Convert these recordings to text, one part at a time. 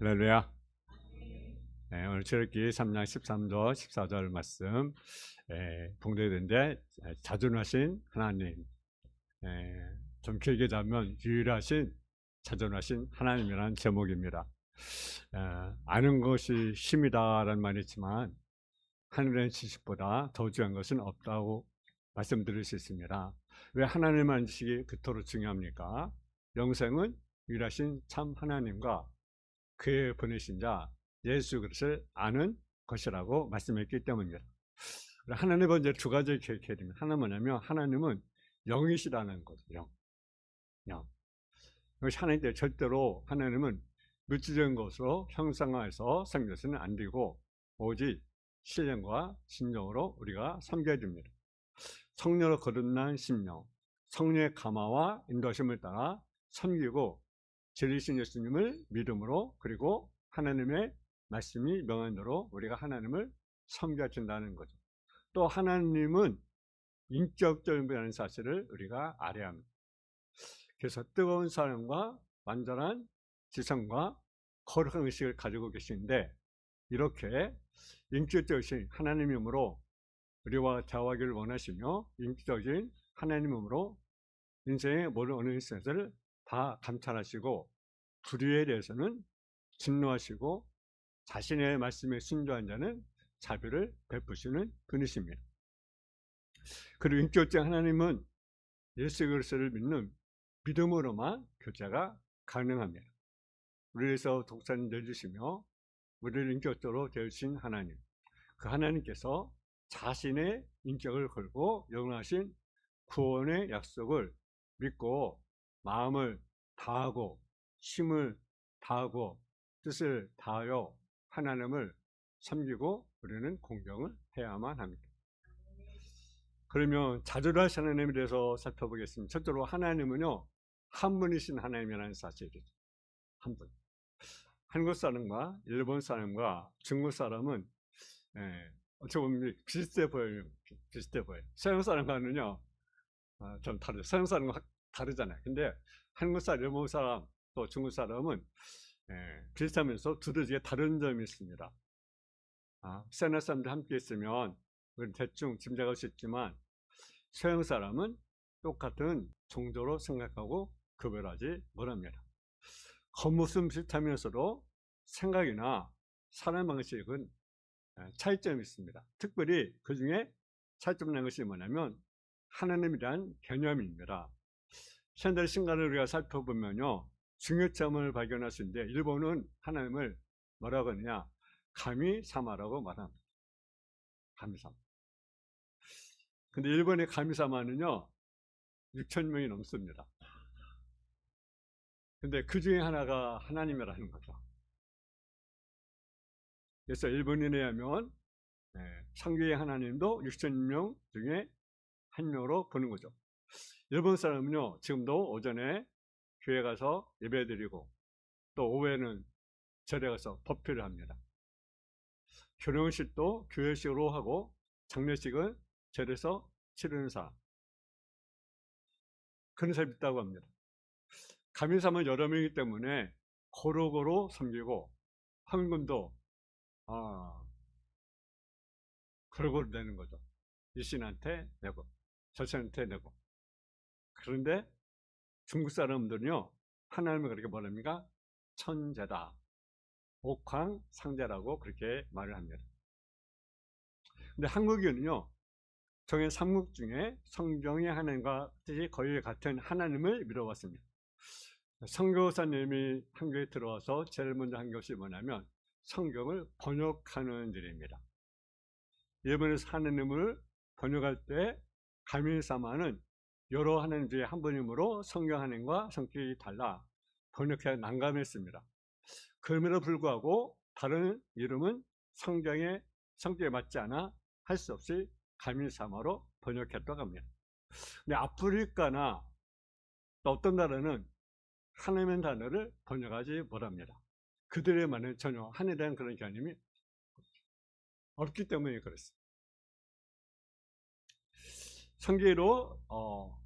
할렐루야. 네, 오늘 출애굽기 3장 13절 14절 말씀 봉독되는데 자존하신 하나님, 좀 길게 잡으면 유일하신 자존하신 하나님이라는 제목입니다. 아는 것이 힘이다라는 말이 있지만 하늘의 지식보다 더 중요한 것은 없다고 말씀드릴 수 있습니다. 왜 하나님의 지식이 그토록 중요합니까? 영생은 유일하신 참 하나님과 그의 보내신 자 예수 그리스도를 아는 것이라고 말씀했기 때문입니다. 하나님의 번째 두 가지 기억해야 됩니다. 하나는 뭐냐면 하나님은 영이시라는 거죠. 영. 이것이 하나님께 절대로 하나님은 물질적인 것으로 형상화해서 섬겨서는 안 되고 오직 신령과 심령으로 우리가 섬겨야 됩니다. 성령으로 거듭난 심령, 성령의 감화와 인도하심을 따라 섬기고 진리신 예수님을 믿음으로, 그리고 하나님의 말씀이 명한 대로 우리가 하나님을 섬겨진다는 거죠. 또 하나님은 인격적인 분이라는 사실을 우리가 알아야 합니다. 그래서 뜨거운 사랑과 완전한 지성과 거룩한 의식을 가지고 계시는데, 이렇게 인격적이신 하나님이므로 우리와 대화하기를 원하시며 인격적인 하나님이므로 인생의 모든 어느 것을 다 감찰하시고 불의에 대해서는 진노하시고 자신의 말씀에 순종한 자는 자비를 베푸시는 분이십니다. 그리고 인격적 하나님은 예수 그리스도를 믿는 믿음으로만 교제가 가능합니다. 우리에서 독사님 내주시며 우리를 인격적으로 되어주신 하나님, 그 하나님께서 자신의 인격을 걸고 영원하신 구원의 약속을 믿고 마음을 다하고 힘을 다하고 뜻을 다하여 하나님을 섬기고 우리는 공경을 해야만 합니다. 그러면 자존하신 하나님에 대해서 살펴보겠습니다. 첫째로 하나님은요, 한 분이신 하나님이라는 사실이죠. 한 분. 한국 사람과 일본 사람과 중국 사람은 어떻게 보면 비슷해 보여요. 서양 사람과는요 좀 다르죠. 서양 사람과 다르잖아요. 근데 한국 사람, 일본 사람, 또 중국 사람은 비슷하면서 두드러지게 다른 점이 있습니다. 서양 사람들 함께 있으면 우리는 대충 짐작할 수 있지만 서양 사람은 똑같은 종교로 생각하고 구별하지 못합니다. 겉모습은 비슷하면서도 생각이나 살아가는 방식은 차이점이 있습니다. 특별히 그 중에 차이점 난 것이 뭐냐면 하나님이란 개념입니다. 현대 신간을 우리가 살펴보면요, 중요점을 발견할 수 있는데, 일본은 하나님을 뭐라고 하느냐, 가미사마라고 말합니다. 가미사마. 근데 일본의 가미사마는요 6,000명이 넘습니다. 근데 그 중에 하나가 하나님이라는 거죠. 그래서 일본인에 의하면 성경의 하나님도 6,000명 중에 한 명으로 보는 거죠. 일본 사람은요, 지금도 오전에 교회 가서 예배드리고 또 오후에는 절에 가서 법회를 합니다. 결혼식도 교회식으로 하고 장례식은 절에서 치르는 사람, 그런 사람이 있다고 합니다. 가민사만 여러 명이기 때문에 고루고루 섬기고 헌금도 고루고루 내는 거죠. 이 신한테 내고 저 신한테 내고. 그런데 중국 사람들은요, 하나님을 그렇게 말합니까? 천재다, 옥황상제라고 그렇게 말을 합니다. 근데 한국인은요, 정의 삼국 중에 성경의 하나님과 뜻이 거의 같은 하나님을 믿어왔습니다. 선교사님이 한국에 들어와서 제일 먼저 한 것이 뭐냐면 성경을 번역하는 일입니다. 일본에서 하나님을 번역할 때 가미사마는 여러 하나님 중에 한 분이므로 성경 하나님과 성격이 달라 번역해야 난감했습니다. 그럼에도 불구하고 다른 이름은 성경에 성격에 맞지 않아 할 수 없이 가미사마로 번역했다고 합니다. 근데 아프리카나 또 어떤 나라는 하나님의 단어를 번역하지 못합니다. 그들의 말은 전혀 하나님에 대한 그런 개념이 없기 때문에 그렇습니다.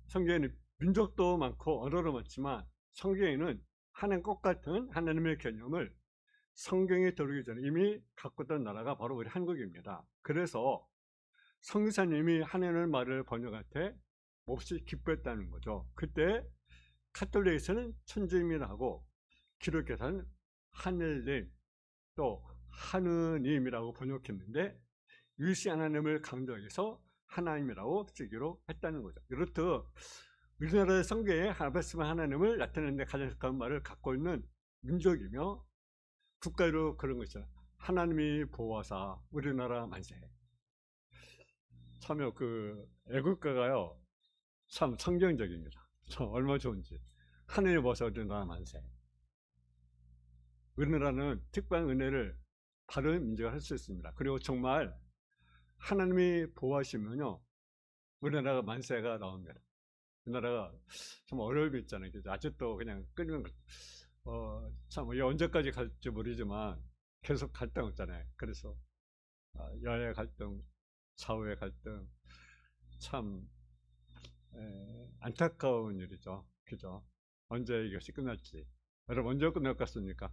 성경에는 민족도 많고 언어도 많지만 성경에는 하나님 똑같은 하나님의 개념을 성경에 들어오기 전에 이미 갖고 있던 나라가 바로 우리 한국입니다. 그래서 성교사님이 하나님의 말을 번역할 때 몹시 기뻐했다는 거죠. 그때 카톨릭에서는 천주님이라고, 기독교에서는 하늘님, 또 하느님이라고 번역했는데 유시 하나님을 강조해서 하나님이라고 쓰기로 했다는 거죠. 이렇듯 우리나라의 성경에 말씀 하나님을 나타내는 데 가장 가까운 말을 갖고 있는 민족이며 국가로 그런 거 있잖아요. 하나님이 보호하사 우리나라 만세. 참요, 애국가가요, 참 성경적입니다. 참 얼마나 좋은지. 하나님이 보호하사 우리나라 만세. 우리나라는 특별한 은혜를 다른 민족이 할 수 있습니다. 그리고 정말 하나님이 보호하시면요, 우리나라가 만세가 나옵니다. 우리나라가 참 어려움이 있잖아요. 아직도 그냥 끊이면, 참 언제까지 갈지 모르지만 계속 갈등 없잖아요. 그래서 여야 갈등, 좌우의 갈등, 참 안타까운 일이죠. 그죠? 언제 이것이 끝날지. 여러분, 언제 끝날 것 같습니까?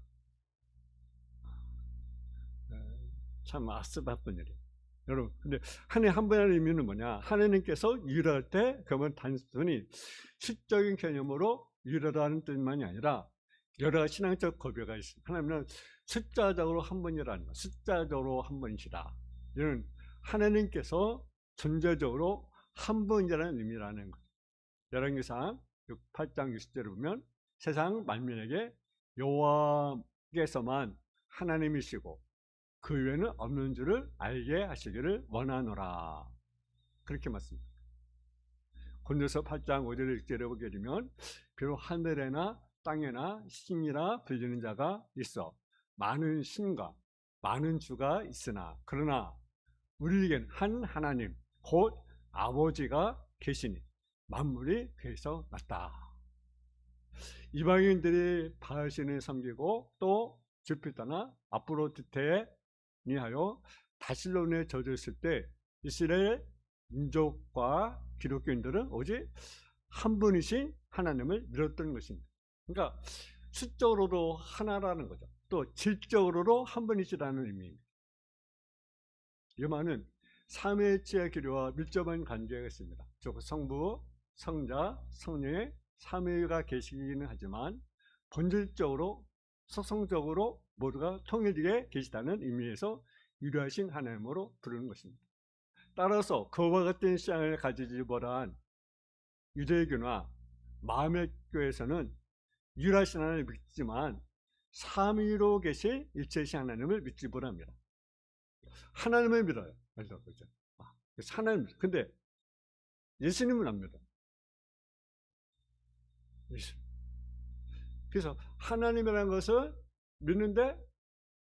참 아슬아슬한 일이에요. 여러분, 근데 하나님 한 분의 의미는 뭐냐? 하나님께서 유일할 때, 그러면 단순히 시적인 개념으로 유일하다는 뜻만이 아니라 여러 신앙적 고백가 있습니다. 하나님은 숫자적으로 한 분이라는 것, 숫자적으로 한 분이시다. 이는 하나님께서 존재적으로 한 분이라는 의미라는 것. 열왕기상 8장 60절을 보면 세상 만민에게 여호와께서만 하나님이시고 그 외에는 없는 줄을 알게 하시기를 원하노라. 그렇게 말씀합니다. 고린도서 8장 5절 6절에 보게 되면 비록 하늘에나 땅에나 신이라 불리는 자가 있어 많은 신과 많은 주가 있으나 그러나 우리에겐 한 하나님 곧 아버지가 계시니 만물이 그에서 났다. 이방인들이 바알신을 섬기고 또 주피터나 아프로디테에 니하여 바실론에 젖었을 때 이스라엘 민족과 기독교인들은 오직 한 분이신 하나님을 믿었던 것입니다. 그러니까 수적으로도 하나라는 거죠. 또 질적으로도 한 분이시라는 의미입니다. 이 말은 삼위일체의 기류와 밀접한 관계가 있습니다. 즉 성부, 성자, 성령의 삼위가 계시기는 하지만 본질적으로 속성적으로 모두가 통일되게 계시다는 의미에서 유일하신 하나님으로 부르는 것입니다. 따라서 그와 같은 신앙을 가지지 못한 유대교나 마음의 교회에서는 유일하신 하나님을 믿지만 삼위로 계신 일체이신 하나님을 믿지 못합니다. 하나님을 믿어요. 하나님, 근데 예수님은 안 믿어요. 그래서 하나님이라는 것을 믿는데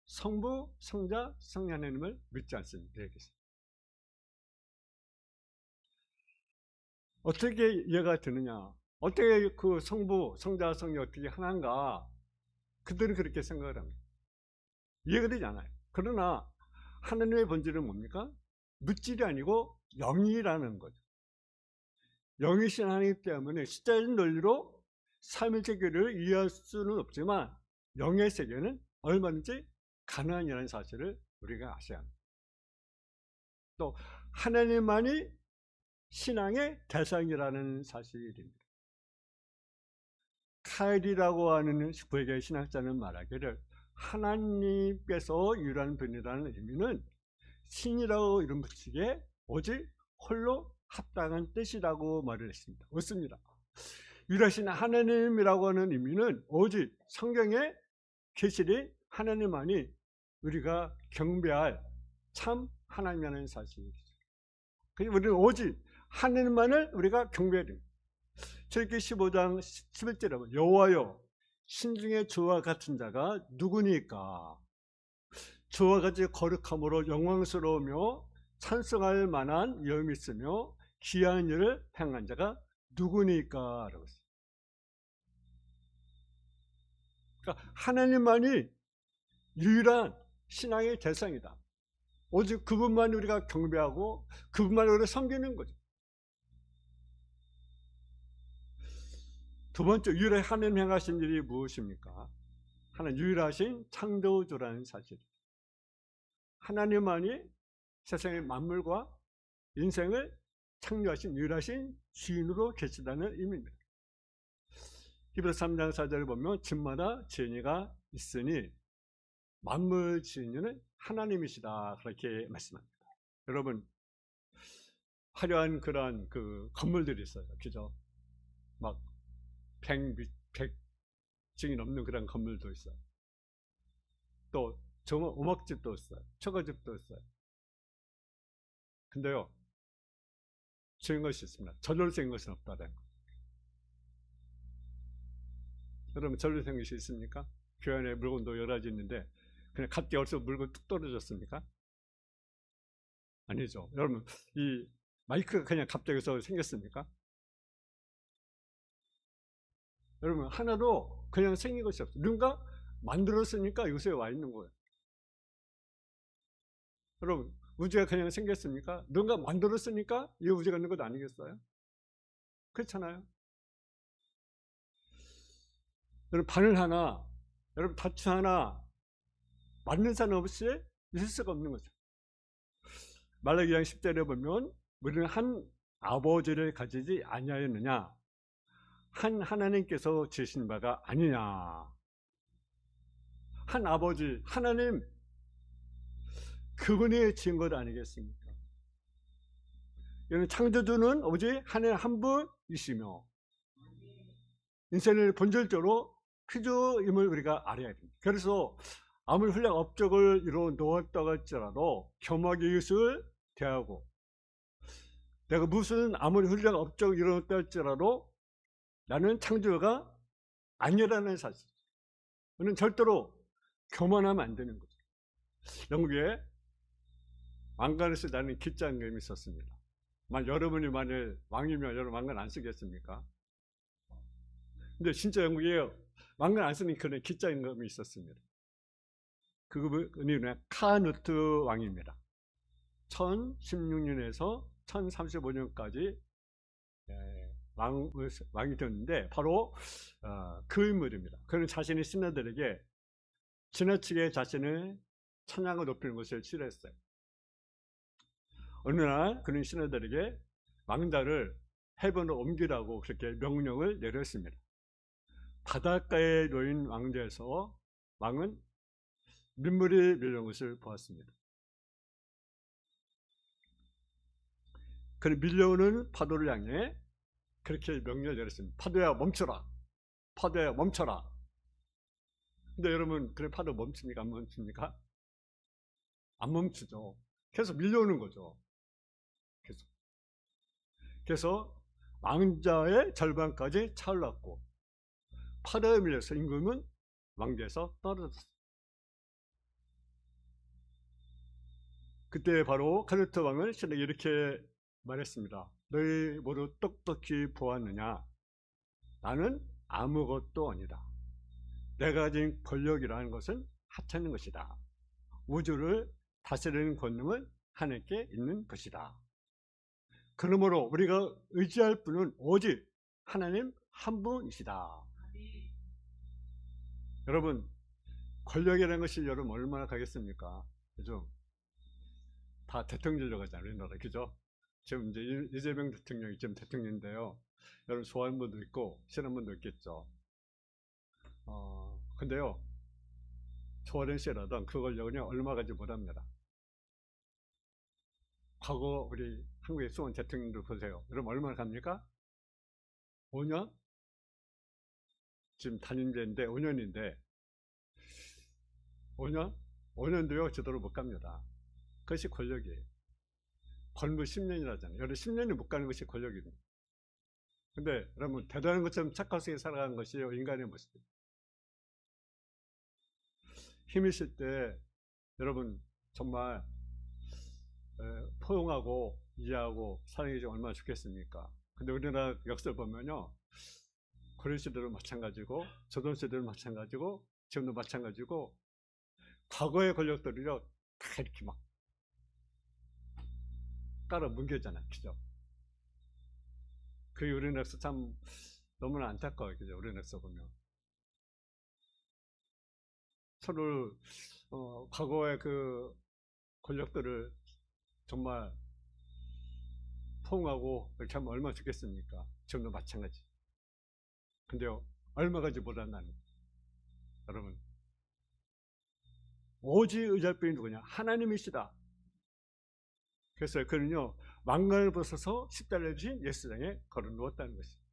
성부, 성자, 성령 하나님을 믿지 않습니다. 어떻게 이해가 되느냐? 어떻게 그 성부, 성자, 성령 어떻게 하나인가? 그들은 그렇게 생각을 합니다. 이해가 되지 않아요. 그러나 하나님의 본질은 뭡니까? 물질이 아니고 영이라는 거죠. 영이신 하나님 때문에 숫자적인 논리로 삼위일체 교리를 이해할 수는 없지만 영의 세계는 얼마든지 가능한이라는 사실을 우리가 아셔야 합니다. 또 하나님만이 신앙의 대상이라는 사실입니다. 카일이라고 하는 부에게 신학자는 말하기를 하나님께서 유일한 분이라는 의미는 신이라고 이름 붙이기에 오직 홀로 합당한 뜻이라고 말을 했습니다. 옳습니다. 유일하신 하나님이라고 하는 의미는 오직 성경에 계시리 하나님만이 우리가 경배할 참 하나님이라는 사실이죠. 그래서 우리는 오직 하나님만을 우리가 경배해야 됩니다. 출애굽기 15장 11절에 보면 여호와여 신중에 주와 같은 자가 누구니까? 주와 같이 거룩함으로 영광스러우며 찬송할 만한 위엄이 있으며 귀한 일을 행한 자가 누구니까? 라고 했어요. 그러니까 하나님만이 유일한 신앙의 대상이다. 오직 그분만 우리가 경배하고 그분만 우리가 섬기는 거죠. 두 번째, 유일하게 하나님 행하신 일이 무엇입니까? 하나님 유일하신 창조주라는 사실. 하나님만이 세상의 만물과 인생을 창조하신 유일하신 주인으로 계시다는 의미입니다. 히브리서 3장 4절을 보면 집마다 지은이가 있으니 만물 지은이는 하나님이시다 그렇게 말씀합니다. 여러분 화려한 그러한 그 건물들이 있어요. 그죠? 막 100층이 넘는 그런 건물도 있어요. 또 정말 오막집도 있어요. 초가집도 있어요. 근데요, 지은 것이 있습니다. 절로 지은 것은 없다는 거. 여러분 절로 지은 것이 있습니까? 교회 안에 물건도 여러 가지 있는데 그냥 갑자기 어디서 물건 뚝 떨어졌습니까? 아니죠. 여러분 이 마이크가 그냥 갑자기 생겼습니까? 여러분 하나도 그냥 생긴 것이 없어요. 누군가 만들었으니까 이곳에 와 있는 거예요. 여러분 우주가 그냥 생겼습니까? 누군가 만들었으니까 이 우주가 있는 것 아니겠어요? 그렇잖아요. 여러분 바늘 하나, 여러분 다추 하나 맞는 사람 없이 있을 수가 없는 거죠. 말라기 2장 10절에 보면 우리는 한 아버지를 가지지 아니하였느냐, 한 하나님께서 지으신 바가 아니냐. 한 아버지 하나님 그분이 지은 것 아니겠습니까? 이는 창조주는 오직 하나님 한 분이시며 인생을 본질적으로 피조임을 우리가 알아야 됩니다. 그래서 아무리 훌륭한 업적을 이루어 놓았다고 할지라도 겸하게 이웃을 대하고, 내가 무슨 아무리 훌륭한 업적을 이루었다 할지라도 나는 창조가 아니라는 사실. 우리는 절대로 교만하면 안 되는 거죠. 영국에 왕관을 쓰다는 기장금이 있었습니다. 여러분이 만일 왕이면 여러분 왕관 안 쓰겠습니까? 근데 진짜 영국에 왕관 안 쓰는 그런 기장금이 있었습니다. 그분이 카누트 왕입니다. 1016년에서 1035년까지 왕이 되었는데 바로 그 인물입니다. 그는 자신의 신하들에게 지나치게 자신의 찬양을 높이는 것을 싫어했어요. 어느 날 그는 신하들에게 왕자를 해변으로 옮기라고 그렇게 명령을 내렸습니다. 바닷가에 놓인 왕자에서 왕은 민물이 밀려온 것을 보았습니다. 그는 밀려오는 파도를 향해 그렇게 명령을 내렸습니다. 파도야 멈춰라. 파도야 멈춰라. 근데 여러분 그래 파도 멈춥니까? 안 멈춥니까? 안 멈추죠. 계속 밀려오는 거죠. 계속. 그래서 왕자의 절반까지 차올랐고 파도에 밀려서 임금은 왕좌에서 떨어졌어요. 그때 바로 카누트 왕은 신에게 이렇게 말했습니다. 너희 모두 똑똑히 보았느냐? 나는 아무것도 아니다. 내가 가진 권력이라는 것은 하찮은 것이다. 우주를 다스리는 권능은 하나님께 있는 것이다. 그러므로 우리가 의지할 분은 오직 하나님 한 분이시다. 여러분 권력이라는 것이 여러분 얼마나 가겠습니까? 그죠? 다 대통령 되려고 하잖아요. 우리나라. 그죠? 지금 이제 이재명 대통령이 지금 대통령인데요. 여러분 좋아하는 분도 있고 싫어하는 분도 있겠죠. 근데요. 좋아하는 싫어하던 그 권력은요 얼마 가지 못합니다. 과거 우리 한국의 수원 대통령들 보세요. 여러분 얼마나 갑니까? 5년? 지금 단임제인데 5년인데 5년? 5년도요 제대로 못 갑니다. 그것이 권력이에요. 권부 10년이라잖아요. 여러분 10년이 못 가는 것이 권력입니다. 근데 여러분 대단한 것처럼 착각하게 살아가는 것이 인간의 모습입니다. 힘이 있을 때 여러분 정말 포용하고 이해하고 사랑해 주면 얼마나 좋겠습니까? 근데 우리나라 역사를 보면요 고려 시대도 마찬가지고 조선 시대도 마찬가지고 지금도 마찬가지고 과거의 권력들이요 다 이렇게 막 깔아 뭉개잖아요. 그죠? 그게 우리나라 역사 참 너무나 안타까워요. 그죠? 우리나라 역사 보면 서로 과거의 그 권력들을 정말 포옹하고 이렇게 하면 얼마나 좋겠습니까? 지금도 마찬가지. 근데요, 얼마까지 못한다는 거예요. 여러분, 오직 의지할 분이 누구냐? 하나님이시다. 그래서 그는요, 왕관을 벗어서 십자가를 주신 예수장에 걸어 누웠다는 것입니다.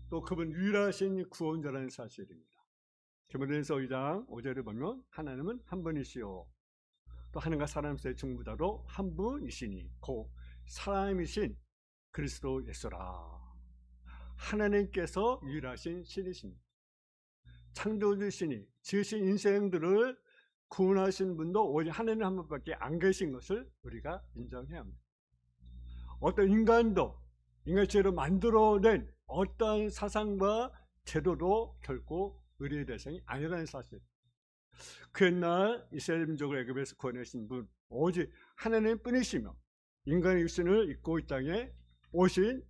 또 그분 유일하신 구원자라는 사실입니다. 디모데전서 2장 5절에 보면 하나님은 한 분이시요 또 하나님과 사람 사이의 중보자로 한 분이시니 곧 사람이신 그리스도 예수라. 하나님께서 유일하신 신이십니다. 창조주신이 지으신 인생들을 구원하신 분도 오직 하나님 한 분밖에 안 계신 것을 우리가 인정해야 합니다. 어떤 인간도 인간체로 만들어낸 어떠한 사상과 제도도 결코 의리의 대상이 아니라는 사실. 그 옛날 이스라엘 민족을 애굽에서 구원하신 분 오직 하나님 뿐이시며 인간의 육신을 입고 이 땅에 오신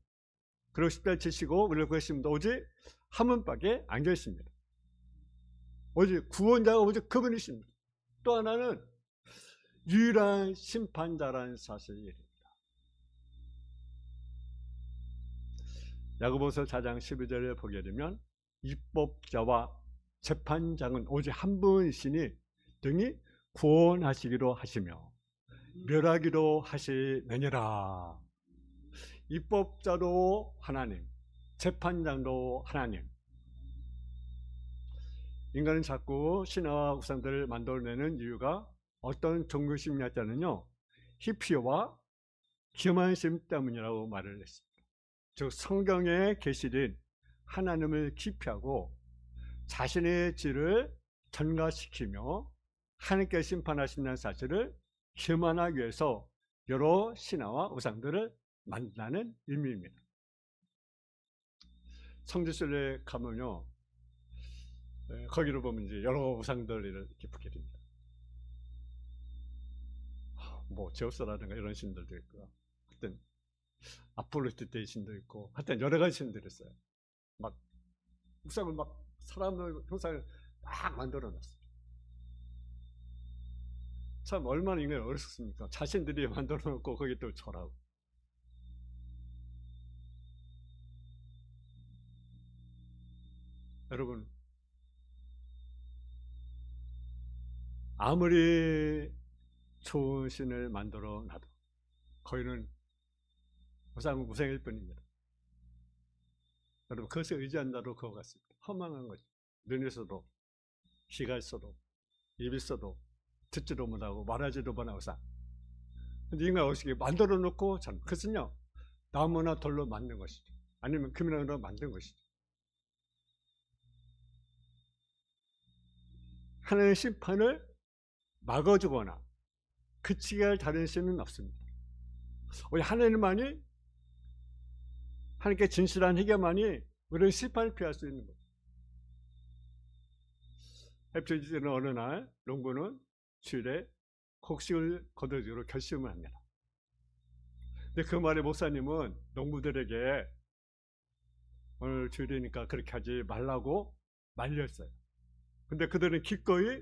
그리고 십자가를 지시고 우리를 구하신 분도 오직 한 분밖에 안 계십니다. 오직 구원자가 오직 그분이십니다. 또 하나는 유일한 심판자라는 사실입니다. 야고보서 4장 12절에 보게 되면 입법자와 재판장은 오직 한 분이시니 등이 구원하시기로 하시며 멸하기로 하시느니라. 입법자도 하나님, 재판장도 하나님. 인간은 자꾸 신화와 우상들을 만들어내는 이유가 어떤 종교심리학자는요, 히피오와 기만심 때문이라고 말을 했습니다. 즉 성경에 계시된 하나님을 기피하고 자신의 질을 전가시키며 하나님께 심판하신다는 사실을 기만하기 위해서 여러 신화와 우상들을 만든다는 의미입니다. 성지순례 가면요, 거기로 보면 이제 여러 우상들을 이렇게 보게 됩니다. 뭐 제우스라든가 이런 신들도 있고요. 하여튼 아폴로티테 신도 있고, 하여튼 여러 가지 신들이 있어요. 막 우상을 막 사람들 형상을 막 만들어 놨어요. 참 얼마나 인간이 어렵습니까? 자신들이 만들어 놓고 거기 또 절하고. 여러분, 아무리 좋은 신을 만들어 놔도 거기는 우상은 우상일 뿐입니다. 여러분, 그것을 의지한다로 그거 같습니다. 허망한 거죠. 눈에서도, 귀가 있어도, 입이 있어도, 듣지도 못하고, 말하지도 못하고 우상. 근데 인간이 어떻게 만들어 놓고, 그것은요, 나무나 돌로 만든 것이죠. 아니면 금이나 만든 것이죠. 하나님의 심판을 막아주거나 그치게 할 다른 신은 없습니다. 우리 하나님만이, 하나님께 진실한 희경만이 우리의 심판을 피할 수 있는 거예요. 헵조지는 어느 날 농부는 주일에 곡식을 거두기로 결심을 합니다. 근데 그 말에 목사님은 농부들에게 오늘 주일이니까 그렇게 하지 말라고 말렸어요. 근데 그들은 기꺼이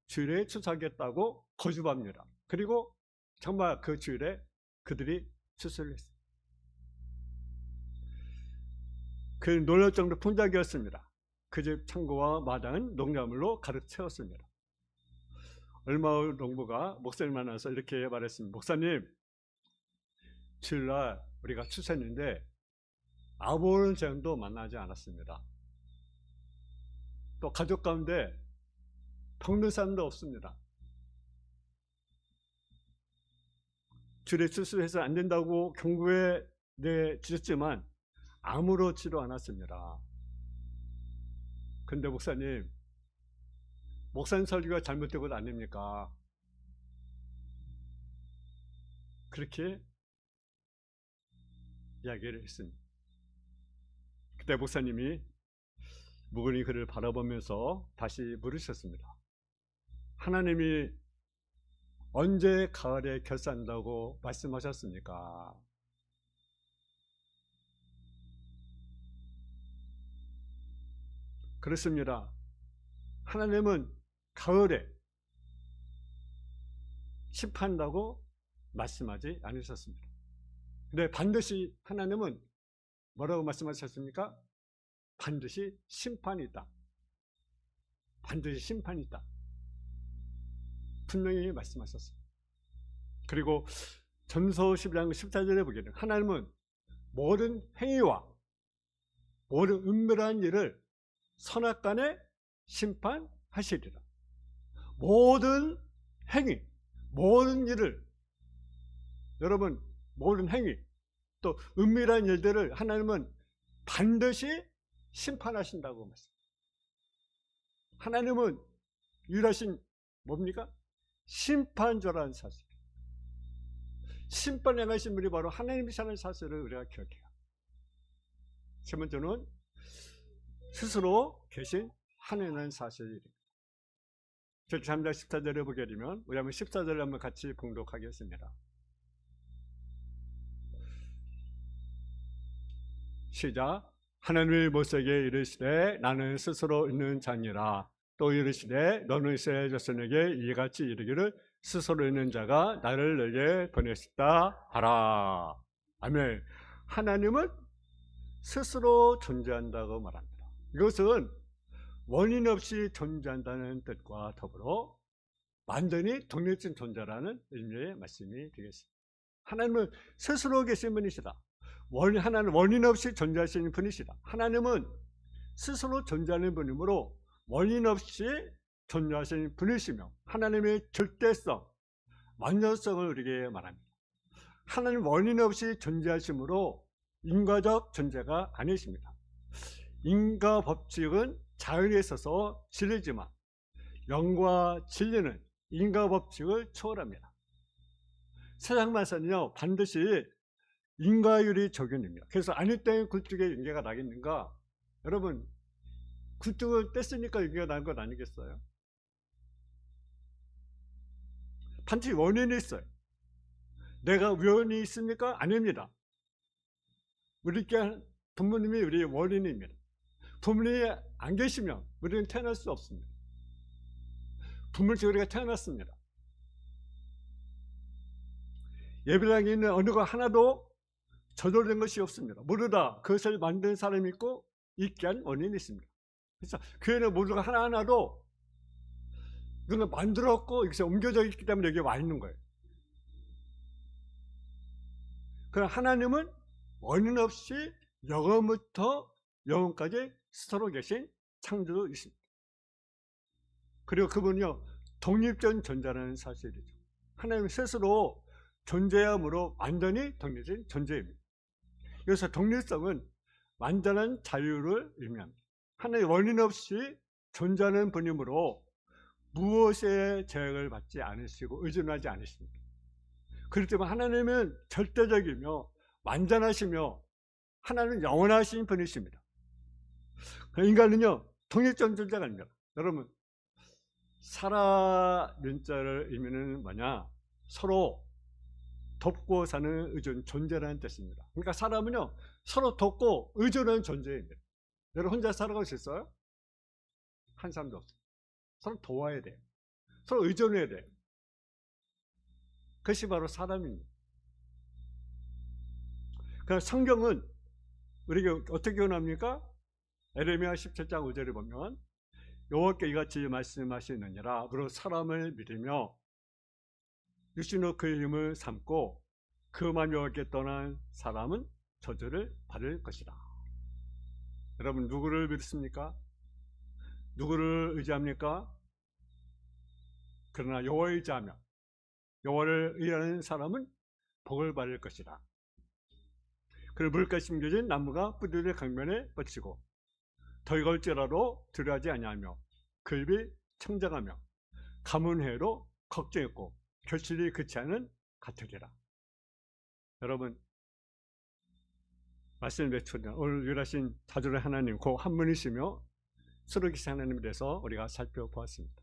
주일에 추수하겠다고 거듭합니다. 그리고 정말 그 주일에 그들이 추수를 했어요. 그 놀랄 정도 풍작이었습니다. 그 집 창고와 마당은 농작물로 가득 채웠습니다. 얼마 후 농부가 목사님 만나서 이렇게 말했습니다. 목사님, 주일날 우리가 추수했는데 아무런 재앙도 만나지 않았습니다. 또 가족 가운데 병든 사람도 없습니다. 주일에 추수해서 안 된다고 경고해 주셨지만 아무렇지도 않았습니다. 근데 목사님 설교가 잘못된 것 아닙니까? 그렇게 이야기를 했습니다. 그때 목사님이 묵은이 그를 바라보면서 다시 물으셨습니다. 하나님이 언제 가을에 결산한다고 말씀하셨습니까? 그렇습니다. 하나님은 가을에 심판한다고 말씀하지 않으셨습니다. 근데 반드시 하나님은 뭐라고 말씀하셨습니까? 반드시 심판이 있다. 반드시 심판이 있다. 분명히 말씀하셨습니다. 그리고 전서 11장 14절에 보게 되면 하나님은 모든 행위와 모든 은밀한 일을 선악간에 심판하시리라. 모든 행위, 모든 일을, 여러분 모든 행위 또 은밀한 일들을 하나님은 반드시 심판하신다고 말씀합니다. 하나님은 유일하신 뭡니까? 심판자라는 사실. 심판에 가신 분이 바로 하나님이시라는 사실을 우리가 기억해요. 세 번째는 스스로 계신 하나님이라는 사실입니다. 3장 14절에 보게 되면 우리 한번 14절을 한번 같이 봉독하겠습니다. 시작. 하나님이 모세에게 이르시되 나는 스스로 있는 자니라. 또 이르시되 너는 이스라엘 자손에게 이같이 이르기를 스스로 있는 자가 나를 너에게 보냈다 하라. 아멘. 하나님은 스스로 존재한다고 말합니다. 이것은 원인 없이 존재한다는 뜻과 더불어 완전히 독립적인 존재라는 의미의 말씀이 되겠습니다. 하나님은 스스로 계신 분이시다. 하나님은 원인 없이 존재하시는 분이시다. 하나님은 스스로 존재하는 분이므로 원인 없이 존재하시는 분이시며 하나님의 절대성, 완전성을 우리에게 말합니다. 하나님 원인 없이 존재하시므로 인과적 존재가 아니십니다. 인과 법칙은 자연에 있어서 진리지만 영과 진리는 인과 법칙을 초월합니다. 세상만서는요 반드시 인과율이 적용됩니다. 그래서 아닐 때는 굴뚝에 윤계가 나겠는가? 여러분 굴뚝을 뗐으니까 윤계가 나는 것 아니겠어요? 반드시 원인이 있어요. 내가 우연히 있습니까? 아닙니다. 우리께 부모님이 우리의 원인입니다. 부모님이 안 계시면 우리는 태어날 수 없습니다. 부모님께 우리가 태어났습니다. 예배당에 있는 어느 것 하나도 저절된 것이 없습니다. 모두 다 그것을 만든 사람이 있고 있게 한 원인이 있습니다. 그래서 교회는 모두가 하나하나도 누가 만들었고 여기서 옮겨져 있기 때문에 여기 와 있는 거예요. 그러나 하나님은 원인 없이 영원부터 영원까지 스스로 계신 창조주이십니다. 그리고 그분은요 독립적인 존재라는 사실이죠. 하나님 스스로 존재함으로 완전히 독립적인 존재입니다. 그래서 독립성은 완전한 자유를 의미합니다. 하나님 원인 없이 존재하는 분이므로 무엇에 제약을 받지 않으시고 의존하지 않으십니다. 그렇기 때문에 하나님은 절대적이며 완전하시며 하나님은 영원하신 분이십니다. 인간은요 독립적인 존재가 아닙니다. 여러분 사라 민자를 의미는 뭐냐? 서로 돕고 사는 의존 존재라는 뜻입니다. 그러니까 사람은요 서로 돕고 의존하는 존재입니다. 여러분 혼자 살아갈 수 있어요? 한 사람도 없어요. 서로 도와야 돼요. 서로 의존해야 돼요. 그것이 바로 사람입니다. 그래서 성경은 우리에게 어떻게 교훈합니까? 에레미야 17장 5절에 보면 여호와께 이같이 말씀하시느니라. 그리고 사람을 믿으며 육신으로 그의 힘을 삼고 그만 여호와께 떠난 사람은 저주를 받을 것이다. 여러분 누구를 믿습니까? 누구를 의지합니까? 그러나 여호와를 의지하며 여호와를 의하는 사람은 복을 받을 것이다. 그리고 물가에 심겨진 나무가 뿌리를 강면에 뻗치고 더위가 올지라도 두려워하지 아니하며 글비 청정하며 가문회로 걱정했고 결실이 그치 않은 같으리라. 여러분 말씀을 맺추면 오늘 유일하신 자주의 하나님 그 한 분이시며 서로 계신 하나님에 대해서 우리가 살펴보았습니다.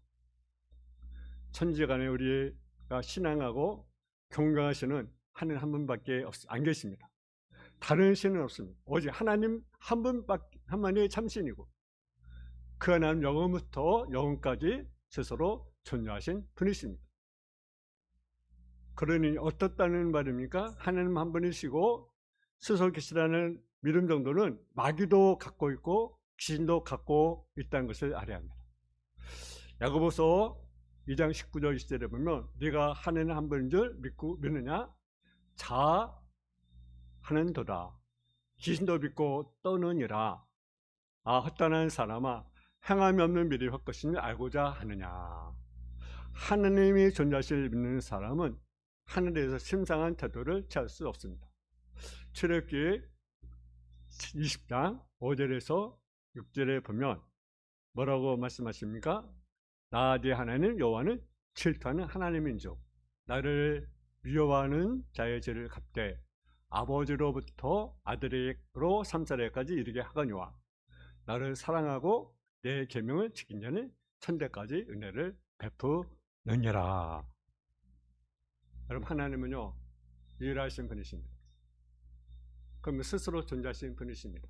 천지간에 우리가 신앙하고 경외하시는 하나님 한 분밖에 안 계십니다. 다른 신은 없습니다. 오직 하나님 한 분만이 참신이고 그 하나님 영원부터 영원까지 스스로 존재하신 분이십니다. 그러니 어떻다는 말입니까? 하나님 한 분이시고 스스로 계시라는 믿음 정도는 마귀도 갖고 있고 귀신도 갖고 있다는 것을 알아야 합니다. 야고보서 2장 19절 20절에 보면 네가 하나님 한 분인 줄 믿느냐? 자하는도다. 귀신도 믿고 떠느니라. 헛단한 사람아, 행함이 없는 미래의 헛것임을 알고자 하느냐. 하나님이 존재하실 믿는 사람은 하늘에서 심상한 태도를 취할 수 없습니다. 출애굽기 20장 5절에서 6절에 보면 뭐라고 말씀하십니까? 나 네 하나님 여호와는 질투하는 하나님인즉 나를 미워하는 자의 죄를 갚되 아버지로부터 아들에게로 3사례까지 이르게 하거니와 나를 사랑하고 내 계명을 지킨 자는 천대까지 은혜를 베푸느니라. 여러분, 하나님은요 유일하신 분이십니다. 그러면 스스로 존재하신 분이십니다.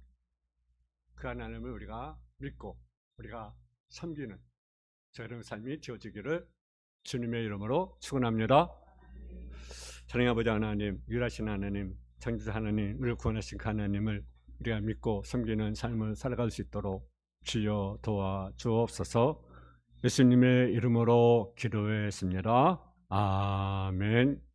그 하나님을 우리가 믿고 우리가 섬기는 저런 삶이 되어지기를 주님의 이름으로 축원합니다. 사랑의 아버지 하나님, 유일하신 하나님, 창조자 하나님을 구원하신 그 하나님을 우리가 믿고 섬기는 삶을 살아갈 수 있도록 주여 도와주옵소서. 예수님의 이름으로 기도했습니다. 아멘.